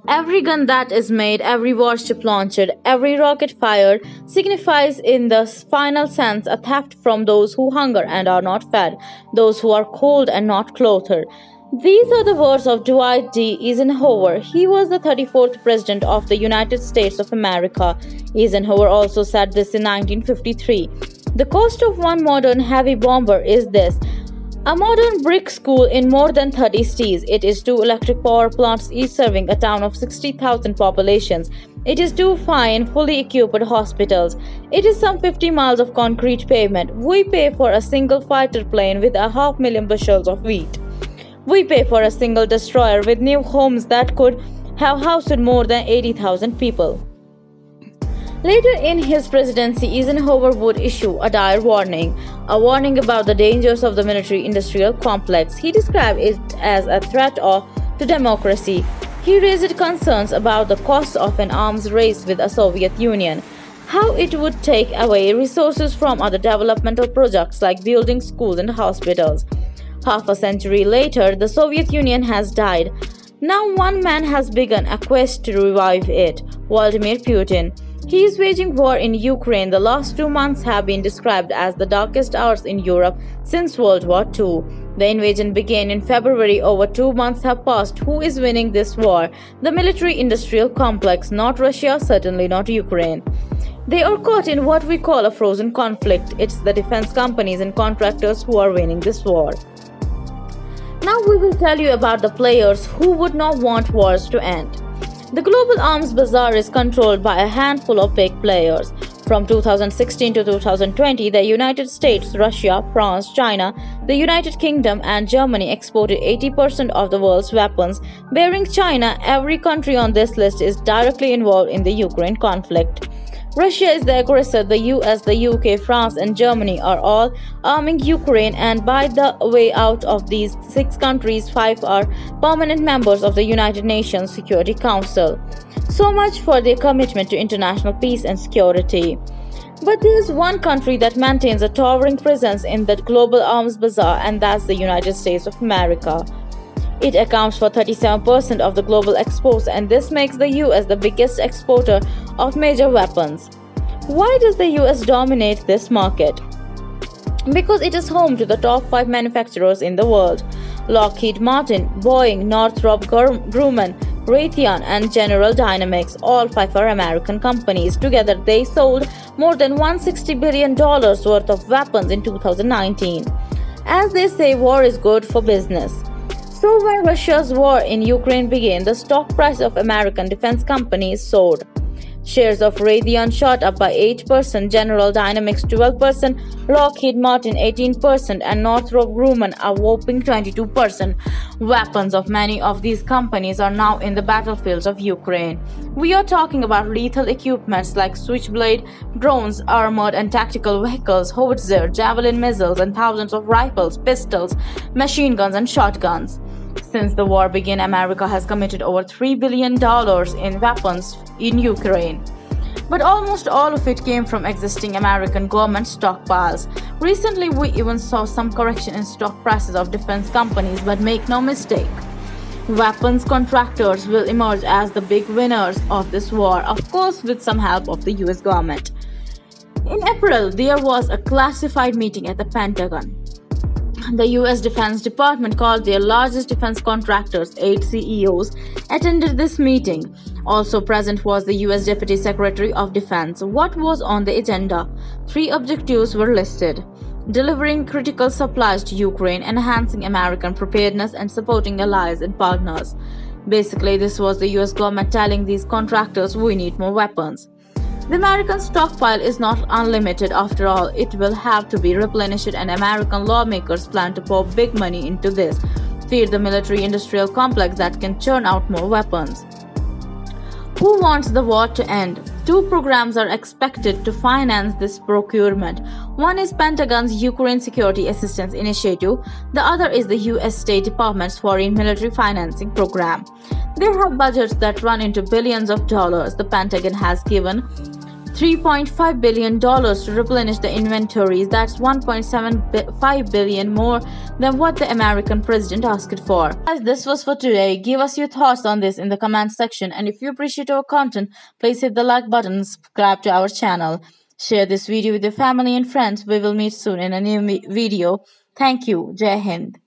Every gun that is made, every warship launched, every rocket fired signifies, in the final sense, a theft from those who hunger and are not fed, those who are cold and not clothed. These are the words of Dwight D. Eisenhower. He was the 34th President of the United States of America. Eisenhower also said this in 1953. The cost of one modern heavy bomber is this: a modern brick school in more than 30 cities. It is 2 electric power plants, each serving a town of 60,000 populations. It is 2 fine, fully equipped hospitals. It is some 50 miles of concrete pavement. We pay for a single fighter plane with 500,000 bushels of wheat. We pay for a single destroyer with new homes that could have housed more than 80,000 people. Later in his presidency, Eisenhower would issue a dire warning, a warning about the dangers of the military-industrial complex. He described it as a threat to democracy. He raised concerns about the cost of an arms race with the Soviet Union, how it would take away resources from other developmental projects like building schools and hospitals. Half a century later, the Soviet Union has died. Now one man has begun a quest to revive it: Vladimir Putin. He is waging war in Ukraine. The last 2 months have been described as the darkest hours in Europe since World War II. The invasion began in February. Over 2 months have passed. Who is winning this war? The military-industrial complex, not Russia, certainly not Ukraine. They are caught in what we call a frozen conflict. It's the defense companies and contractors who are winning this war. Now we will tell you about the players who would not want wars to end. The global arms bazaar is controlled by a handful of big players. From 2016 to 2020, the United States, Russia, France, China, the United Kingdom, and Germany exported 80% of the world's weapons. Bearing China, every country on this list is directly involved in the Ukraine conflict. Russia is the aggressor. The US, the UK, France, and Germany are all arming Ukraine, and by the way, out of these 6 countries, 5 are permanent members of the United Nations Security Council. So much for their commitment to international peace and security. But there is one country that maintains a towering presence in the global arms bazaar, and that's the United States of America. It accounts for 37% of the global exports, and this makes the US the biggest exporter of major weapons. Why does the US dominate this market? Because it is home to the top 5 manufacturers in the world: Lockheed Martin, Boeing, Northrop Grumman, Raytheon, and General Dynamics. All 5 are American companies. Together, they sold more than $160 billion worth of weapons in 2019. As they say, war is good for business. So when Russia's war in Ukraine began, the stock price of American defense companies soared. Shares of Raytheon shot up by 8%, General Dynamics 12%, Lockheed Martin 18%, and Northrop Grumman a whopping 22%. Weapons of many of these companies are now in the battlefields of Ukraine. We are talking about lethal equipments like Switchblade, drones, armored and tactical vehicles, howitzer, javelin missiles, and thousands of rifles, pistols, machine guns, and shotguns. Since the war began, America has committed over $3 billion in weapons in Ukraine. But almost all of it came from existing American government stockpiles. Recently, we even saw some correction in stock prices of defense companies, but make no mistake, weapons contractors will emerge as the big winners of this war, of course with some help of the US government. In April, there was a classified meeting at the Pentagon. The US Defense Department called their largest defense contractors. 8 CEOs attended this meeting. Also present was the US Deputy Secretary of Defense. What was on the agenda? 3 objectives were listed: delivering critical supplies to Ukraine, enhancing American preparedness, and supporting allies and partners. Basically, this was the US government telling these contractors, we need more weapons. The American stockpile is not unlimited. After all, it will have to be replenished, and American lawmakers plan to pour big money into this, feed the military-industrial complex that can churn out more weapons. Who wants the war to end? 2 programs are expected to finance this procurement. One is Pentagon's Ukraine Security Assistance Initiative. The other is the US State Department's Foreign Military Financing Program. They have budgets that run into billions of dollars. The Pentagon has given $3.5 billion to replenish the inventories. That's $1.75 billion more than what the American president asked for. As this was for today, give us your thoughts on this in the comment section. And if you appreciate our content, please hit the like button and subscribe to our channel. Share this video with your family and friends. We will meet soon in a new video. Thank you. Jai Hind.